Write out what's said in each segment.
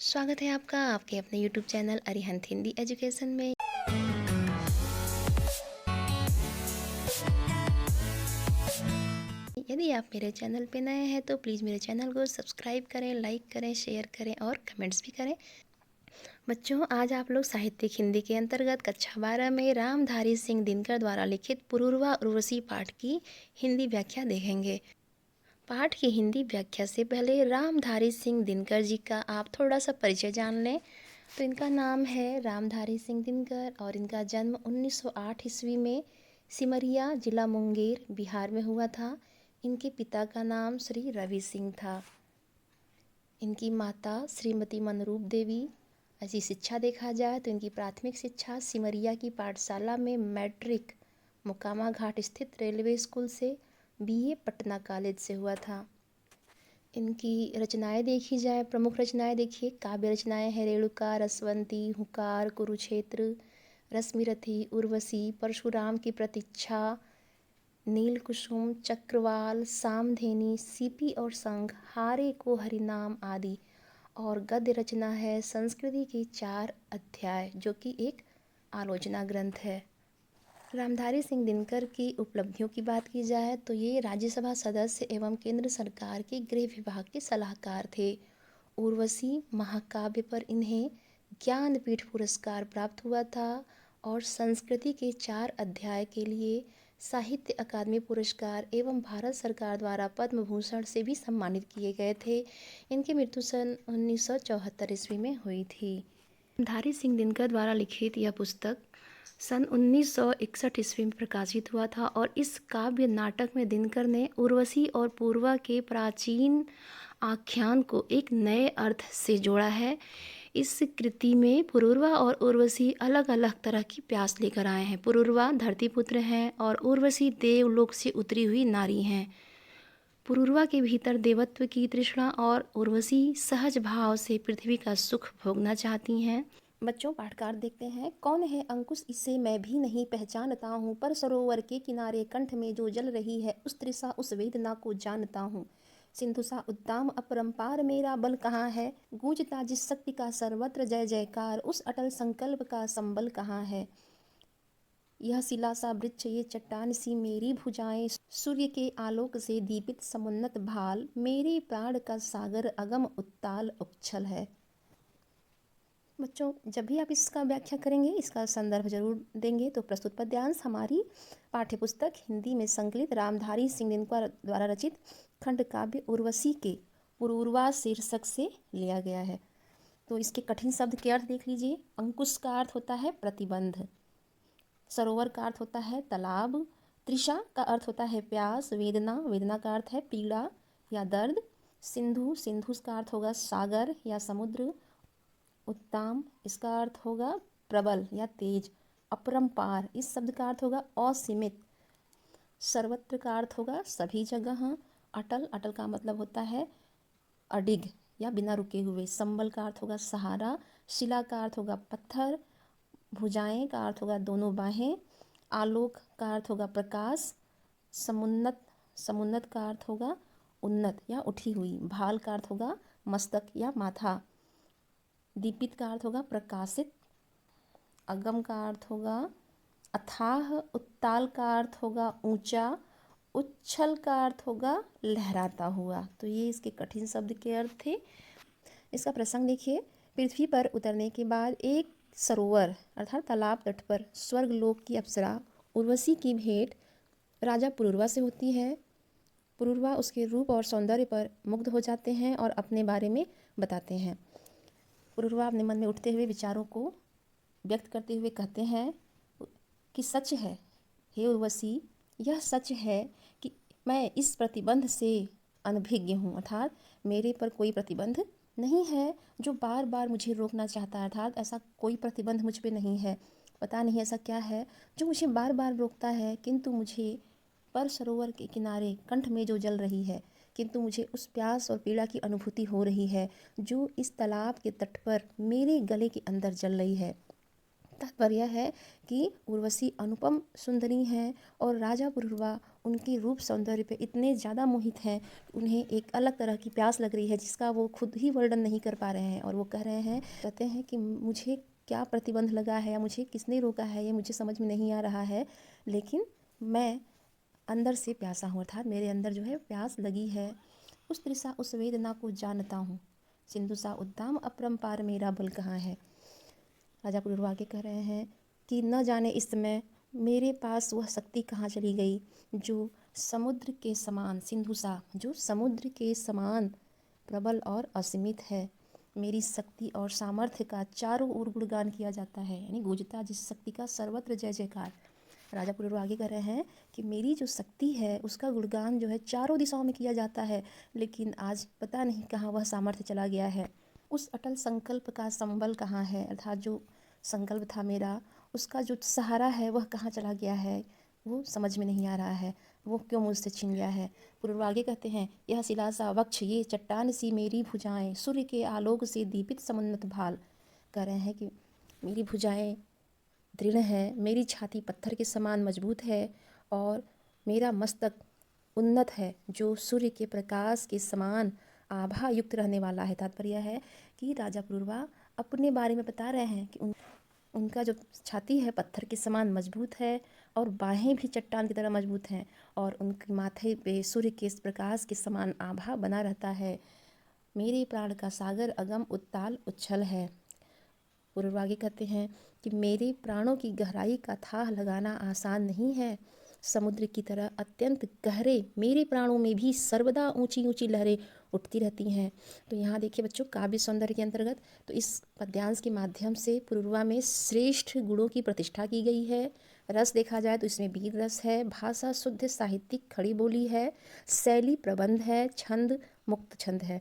स्वागत है आपका आपके अपने YouTube channel Arihant Hindi education में। यदि आप मेरे चैनल पे नए हैं तो प्लीज़ मेरे चैनल को सब्सक्राइब करें, लाइक करें, शेयर करें और कमेंट्स भी करें। बच्चों, आज आप लोग साहित्यिक हिंदी के अंतर्गत कक्षा 12 में रामधारी सिंह दिनकर द्वारा लिखित पुरूरवा उर्वशी पाठ की हिंदी व्याख्या देखेंगे। पाठ की हिंदी व्याख्या से पहले रामधारी सिंह दिनकर जी का आप थोड़ा सा परिचय जान लें। तो इनका नाम है रामधारी सिंह दिनकर और इनका जन्म 1908 ईस्वी में सिमरिया जिला मुंगेर बिहार में हुआ था। इनके पिता का नाम श्री रवि सिंह था। इनकी माता श्रीमती मनरूप देवी। ऐसी शिक्षा देखा जाए तो इनकी प्राथमिक शिक्षा सिमरिया की पाठशाला में मैट्रिक मुकामा घाट स्थित रेलवे स्कूल से, बीए पटना कॉलेज से हुआ था। इनकी रचनाएं देखी जाए, प्रमुख रचनाएं देखिए। काव्य रचनाएं हैं रेणुका, रसवंती, हुंकार, कुरुक्षेत्र, रश्मिरथी, उर्वशी, परशुराम की प्रतीक्षा, नीलकुसुम, चक्रवाल, सामधेनी, सीपी और संघ, हारे को हरिनाम आदि। और गद्य रचना है संस्कृति के 4 अध्याय, जो कि एक आलोचना ग्रंथ है। रामधारी सिंह दिनकर की उपलब्धियों की बात की जाए तो ये राज्यसभा सदस्य एवं केंद्र सरकार के गृह विभाग के सलाहकार थे। उर्वशी महाकाव्य पर इन्हें ज्ञानपीठ पुरस्कार प्राप्त हुआ था और संस्कृति के 4 अध्याय के लिए साहित्य अकादमी पुरस्कार एवं भारत सरकार द्वारा पद्म भूषण से भी सम्मानित किए गए थे। इनकी मृत्यु सन 1974 ईस्वी में हुई थी। रामधारी सिंह दिनकर द्वारा लिखित यह पुस्तक सन 1961 ईस्वी में प्रकाशित हुआ था और इस काव्य नाटक में दिनकर ने उर्वशी और पूर्वा के प्राचीन आख्यान को एक नए अर्थ से जोड़ा है। इस कृति में पुरूरवा और उर्वशी अलग अलग तरह की प्यास लेकर आए हैं। पुरूरवा धरतीपुत्र हैं और उर्वशी देवलोक से उतरी हुई नारी हैं। पुरूरवा के भीतर देवत्व की तृष्णा और उर्वशी सहज भाव से पृथ्वी का सुख भोगना चाहती हैं। बच्चों, पाठकार देखते हैं। कौन है अंकुश, इसे मैं भी नहीं पहचानता हूँ, पर सरोवर के किनारे कंठ में जो जल रही है उस तृषा उस वेदना को जानता हूँ। सिंधु सा उद्दाम अपरंपार मेरा बल कहाँ है, गूंजता जिस शक्ति का सर्वत्र जय जयकार, उस अटल संकल्प का संबल कहाँ है। यह शिला सा वृक्ष, ये चट्टान सी मेरी भुजाएं, सूर्य के आलोक से दीपित समुन्नत भाल, मेरे प्राण का सागर अगम उत्ताल उच्छल है। बच्चों, जब भी आप इसका व्याख्या करेंगे इसका संदर्भ जरूर देंगे। तो प्रस्तुत पद्यांश हमारी पाठ्यपुस्तक हिंदी में संकलित रामधारी सिंह दिनकर द्वारा रचित खंड काव्य उर्वशी के पुरूरवा शीर्षक से लिया गया है। तो इसके कठिन शब्द के अर्थ देख लीजिए। अंकुश का अर्थ होता है प्रतिबंध, सरोवर का अर्थ होता है तालाब, तृषा का अर्थ होता है प्यास, वेदना, वेदना का अर्थ है पीड़ा या दर्द, सिंधु, सिंधु का अर्थ होगा सागर या समुद्र, उत्ताम इसका अर्थ होगा प्रबल या तेज, अपरंपार इस शब्द का अर्थ होगा असीमित, सर्वत्र का अर्थ होगा सभी जगह, अटल, अटल का मतलब होता है अडिग या बिना रुके हुए, संबल का अर्थ होगा सहारा, शिला का अर्थ होगा पत्थर, भुजाएं का अर्थ होगा दोनों बाहें, आलोक का अर्थ होगा प्रकाश, समुन्नत, समुन्नत का अर्थ होगा उन्नत या उठी हुई, भाल का अर्थ होगा मस्तक या माथा, दीपित का अर्थ होगा प्रकाशित, अगम का अर्थ होगा अथाह, उत्ताल का अर्थ होगा ऊंचा, उच्छल का अर्थ होगा लहराता हुआ। तो ये इसके कठिन शब्द के अर्थ थे। इसका प्रसंग देखिए। पृथ्वी पर उतरने के बाद एक सरोवर अर्थात तालाब तट पर स्वर्गलोक की अप्सरा उर्वशी की भेंट राजा पुरूरवा से होती है। पुरूरवा उसके रूप और सौंदर्य पर मुग्ध हो जाते हैं और अपने बारे में बताते हैं। पुरूरवा अपने मन में उठते हुए विचारों को व्यक्त करते हुए कहते हैं कि सच है हे उर्वशी, यह सच है कि मैं इस प्रतिबंध से अनभिज्ञ हूँ, अर्थात मेरे पर कोई प्रतिबंध नहीं है जो बार बार मुझे रोकना चाहता है, अर्थात ऐसा कोई प्रतिबंध मुझ पे नहीं है। पता नहीं ऐसा क्या है जो मुझे बार बार रोकता है, किंतु मुझे पर सरोवर के किनारे कंठ में जो जल रही है, किंतु मुझे उस प्यास और पीड़ा की अनुभूति हो रही है जो इस तालाब के तट पर मेरे गले के अंदर जल रही है। तात्पर्य है कि उर्वशी अनुपम सुंदरी हैं और राजा पुरूरवा उनके रूप सौंदर्य पे इतने ज़्यादा मोहित हैं, उन्हें एक अलग तरह की प्यास लग रही है जिसका वो खुद ही वर्णन नहीं कर पा रहे हैं। और वो कह रहे हैं, कहते हैं कि मुझे क्या प्रतिबंध लगा है या मुझे किसने रोका है, ये मुझे समझ में नहीं आ रहा है, लेकिन मैं अंदर से प्यासा हूँ, अर्थात मेरे अंदर जो है प्यास लगी है। उस तृषा उस वेदना को जानता हूँ, सिंधु सा उद्दाम अपरंपार मेरा बल कहाँ है। राजा पुरुरवा आगे कह रहे हैं कि न जाने इस समय मेरे पास वह शक्ति कहाँ चली गई जो समुद्र के समान, सिंधु सा जो समुद्र के समान प्रबल और असीमित है। मेरी शक्ति और सामर्थ्य का चारों ओर गुणगान किया जाता है, यानी गूंजता जिस शक्ति का सर्वत्र जय जयकार। राजा पुरुरवा आगे कह रहे हैं कि मेरी जो शक्ति है उसका गुणगान जो है चारों दिशाओं में किया जाता है, लेकिन आज पता नहीं कहाँ वह सामर्थ्य चला गया है। उस अटल संकल्प का संबल कहाँ है, अर्थात जो संकल्प था मेरा, उसका जो सहारा है वह कहाँ चला गया है, वो समझ में नहीं आ रहा है, वो क्यों मुझसे छिन गया है। पुरुरवा आगे कहते हैं, यह शिला सा वक्ष, ये चट्टान सी मेरी भुजाएं, सूर्य के आलोक से दीपित समुन्नत भाल। कह रहे हैं कि मेरी भुजाएं दृढ़ है, मेरी छाती पत्थर के समान मजबूत है और मेरा मस्तक उन्नत है जो सूर्य के प्रकाश के समान आभा युक्त रहने वाला है। तात्पर्य है कि राजा पुरुरवा अपने बारे में बता रहे हैं कि उनका जो छाती है पत्थर के समान मजबूत है और बाहें भी चट्टान की तरह मजबूत हैं और उनके माथे पे सूर्य के प्रकाश के समान आभा बना रहता है। मेरे प्राण का सागर अगम उत्ताल उच्छल है। पुरुरवा आगे कहते हैं कि मेरे प्राणों की गहराई का थाह लगाना आसान नहीं है। समुद्र की तरह अत्यंत गहरे मेरे प्राणों में भी सर्वदा ऊंची ऊंची लहरें उठती रहती हैं। तो यहाँ देखिए बच्चों, काव्य सौंदर्य के अंतर्गत तो इस पद्यांश के माध्यम से पुरुरवा में श्रेष्ठ गुणों की प्रतिष्ठा की गई है। रस देखा जाए तो इसमें वीर रस है, भाषा शुद्ध साहित्यिक खड़ी बोली है, शैली प्रबंध है, छंद मुक्त छंद है।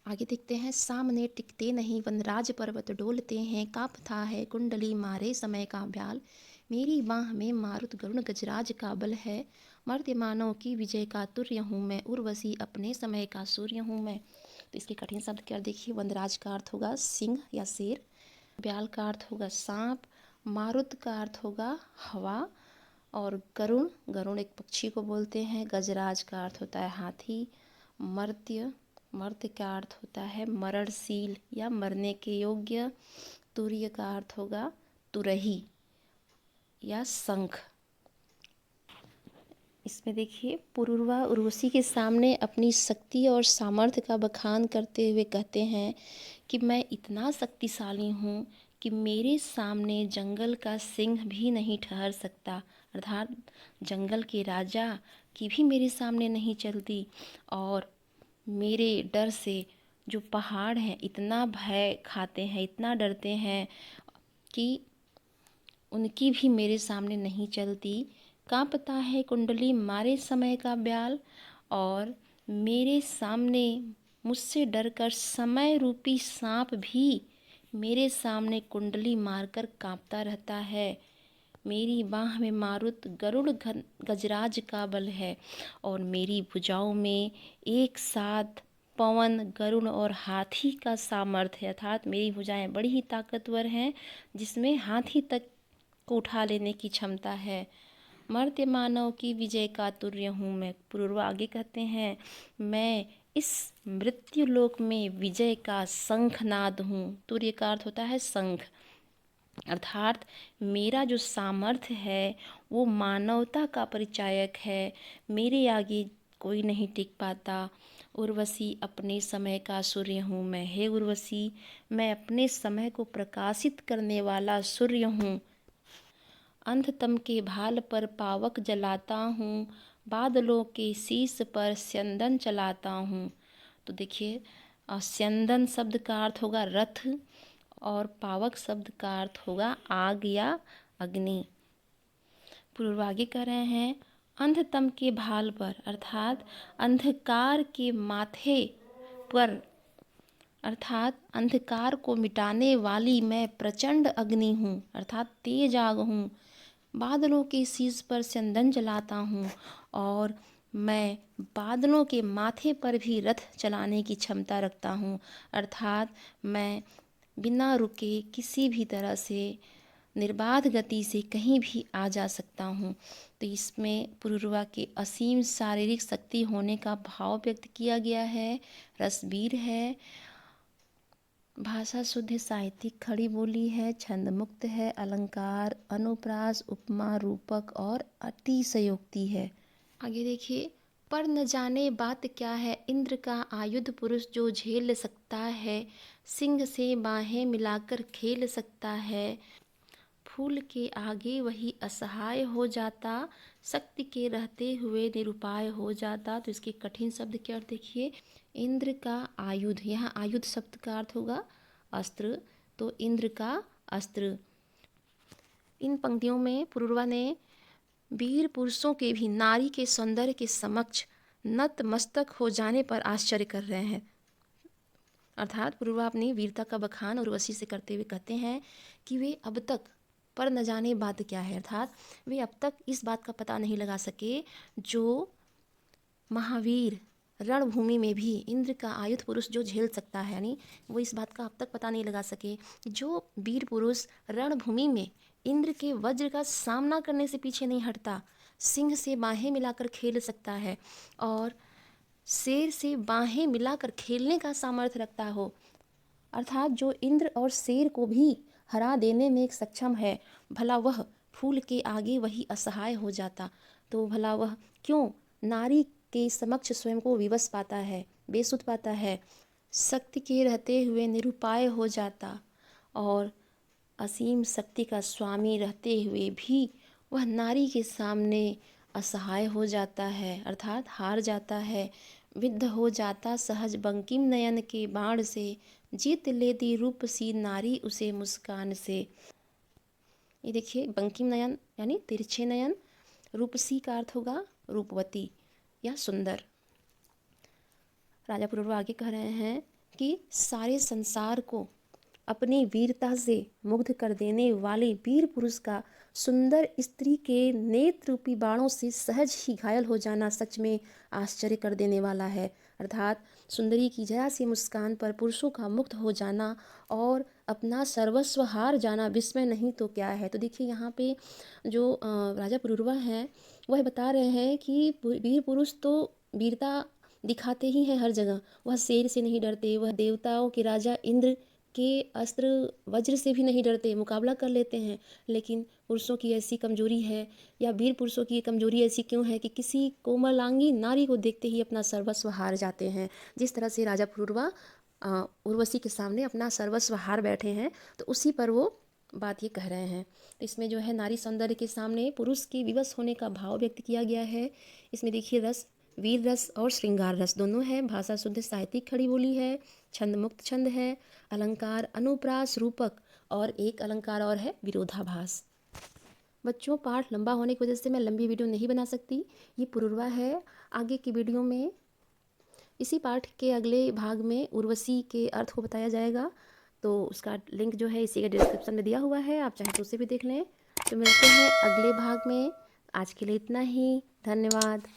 आगे देखते हैं, सामने टिकते नहीं वनराज पर्वत डोलते हैं, कांपता है कुंडली मारे समय का ब्याल। मेरी बाह में मारुत गरुण गजराज का बल है, मर्त्य मानव की विजय का तुर्य हूँ मैं, उर्वशी अपने समय का सूर्य हूँ मैं। तो इसके कठिन शब्द क्या देखिए, वनराज का अर्थ होगा सिंह या शेर, ब्याल का अर्थ होगा सांप, मारुत का अर्थ होगा हवा, और गरुण, गरुण एक पक्षी को बोलते हैं, गजराज का अर्थ होता है हाथी, मर्त्य, मर्त्य का अर्थ होता है मरणशील या मरने के योग्य, तुर्य का अर्थ होगा तुरही या शंख। इसमें देखिए, पुरुरवा उर्वशी के सामने अपनी शक्ति और सामर्थ्य का बखान करते हुए कहते हैं कि मैं इतना शक्तिशाली हूँ कि मेरे सामने जंगल का सिंह भी नहीं ठहर सकता, अर्थात जंगल के राजा की भी मेरे सामने नहीं चलती, और मेरे डर से जो पहाड़ हैं इतना भय खाते हैं, इतना डरते हैं कि उनकी भी मेरे सामने नहीं चलती। कांपता है कुंडली मारे समय का ब्याल, और मेरे सामने मुझसे डरकर समय रूपी सांप भी मेरे सामने कुंडली मारकर कांपता रहता है। मेरी बाह में मारुत गरुड़ गजराज का बल है, और मेरी भुजाओं में एक साथ पवन, गरुड़ और हाथी का सामर्थ्य है, अर्थात मेरी भुजाएं बड़ी ही ताकतवर हैं जिसमें हाथी तक को उठा लेने की क्षमता है। मर्त्य मानव की विजय का तुर्य हूँ मैं। पुरुरवा आगे कहते हैं, मैं इस मृत्यु लोक में विजय का शंखनाद हूँ। तुर्य का अर्थ होता है शंख, अर्थात मेरा जो सामर्थ्य है वो मानवता का परिचायक है, मेरे आगे कोई नहीं टिक पाता। उर्वशी अपने समय का सूर्य हूँ मैं। हे उर्वशी, मैं अपने समय को प्रकाशित करने वाला सूर्य हूँ। अंधतम के भाल पर पावक जलाता हूँ, बादलों के शीश पर स्यंदन चलाता हूँ। तो देखिए, स्यंदन शब्द का अर्थ होगा रथ, और पावक शब्द का अर्थ होगा आग या अग्नि। पुरुरवा आगे कह रहे हैं, अंधतम के भाल पर, अर्थात अंधकार के माथे पर, अर्थात अंधकार को मिटाने वाली मैं प्रचंड अग्नि हूँ, अर्थात तेज आग हूँ। बादलों के शीश पर चंदन जलाता हूँ, और मैं बादलों के माथे पर भी रथ चलाने की क्षमता रखता हूँ, अर्थात मैं बिना रुके किसी भी तरह से निर्बाध गति से कहीं भी आ जा सकता हूँ। तो इसमें पुरुरवा के असीम शारीरिक शक्ति होने का भाव व्यक्त किया गया है। रसबीर है, भाषा शुद्ध साहित्यिक खड़ी बोली है, छंद मुक्त है, अलंकार, अनुप्रास, उपमा, रूपक और अतिशयोक्ति है। आगे देखिए, पर न जाने बात क्या है, इंद्र का आयुध पुरुष जो झेल सकता है, सिंह से बाहें मिलाकर खेल सकता है, फूल के आगे वही असहाय हो जाता, शक्ति के रहते हुए निरुपाय हो जाता। तो इसके कठिन शब्द के अर्थ देखिए, इंद्र का आयुध, यहाँ आयुध शब्द का अर्थ होगा अस्त्र, तो इंद्र का अस्त्र। इन पंक्तियों में पुरुरवा ने वीर पुरुषों के भी नारी के सौंदर्य के समक्ष नतमस्तक हो जाने पर आश्चर्य कर रहे हैं। अर्थात पुरुरवा अपनी वीरता का बखान उर्वशी से करते हुए कहते हैं कि वे अब तक, पर न जाने बात क्या है, अर्थात वे अब तक इस बात का पता नहीं लगा सके जो महावीर रणभूमि में भी इंद्र का आयुध पुरुष जो झेल सकता है, यानी वो इस बात का अब तक पता नहीं लगा सके जो वीर पुरुष रणभूमि में इंद्र के वज्र का सामना करने से पीछे नहीं हटता, सिंह से बाहें मिलाकर खेल सकता है और शेर से बाहें मिलाकर खेलने का सामर्थ्य रखता हो, अर्थात जो इंद्र और शेर को भी हरा देने में सक्षम है, भला वह फूल के आगे वही असहाय हो जाता। तो भला वह क्यों नारी के समक्ष स्वयं को विवश पाता है, बेसुध पाता है, शक्ति के रहते हुए निरुपाय हो जाता और असीम शक्ति का स्वामी रहते हुए भी वह नारी के सामने असहाय हो जाता है, अर्थात हार जाता है, विद्ध हो जाता सहज बंकिम नयन के बाण से, जीत लेती रूप सी नारी उसे मुस्कान से। ये देखिए, बंकिम नयन यानी तिरछे नयन, रूपसी का अर्थ होगा रूपवती या सुंदर। राजा पुरुरवा आगे कह रहे हैं कि सारे संसार को अपनी वीरता से मुग्ध कर देने वाले वीर पुरुष का सुंदर स्त्री के नेत्र रूपी बाणों से सहज ही घायल हो जाना सच में आश्चर्य कर देने वाला है, अर्थात सुंदरी की जरा सी मुस्कान पर पुरुषों का मुक्त हो जाना और अपना सर्वस्व हार जाना विस्मय नहीं तो क्या है। तो देखिए, यहाँ पे जो राजा पुरुरवा हैं वह बता रहे हैं कि वीर पुरुष तो वीरता दिखाते ही हैं हर जगह, वह शेर से नहीं डरते, वह देवताओं के राजा इंद्र के अस्त्र वज्र से भी नहीं डरते, मुकाबला कर लेते हैं। लेकिन पुरुषों की ऐसी कमजोरी है, या वीर पुरुषों की कमजोरी ऐसी क्यों है कि किसी कोमलांगी नारी को देखते ही अपना सर्वस्व हार जाते हैं। जिस तरह से राजा पुरुरवा उर्वशी के सामने अपना सर्वस्व हार बैठे हैं, तो उसी पर वो बात ये कह रहे हैं। तो इसमें जो है नारी सौंदर्य के सामने पुरुष के विवश होने का भाव व्यक्त किया गया है। इसमें देखिए, रस, वीर रस और श्रृंगार रस दोनों है, भाषा शुद्ध साहित्यिक खड़ी बोली है, छंद मुक्त छंद है, अलंकार, अनुप्रास, रूपक और एक अलंकार और है विरोधाभास। बच्चों, पाठ लंबा होने की वजह से मैं लंबी वीडियो नहीं बना सकती। ये पुरुरवा है। आगे की वीडियो में इसी पाठ के अगले भाग में उर्वशी के अर्थ को बताया जाएगा, तो उसका लिंक जो है इसी के डिस्क्रिप्शन में दिया हुआ है, आप चाहें तो उसे भी देख लें। तो मिलते हैं अगले भाग में। आज के लिए इतना ही, धन्यवाद।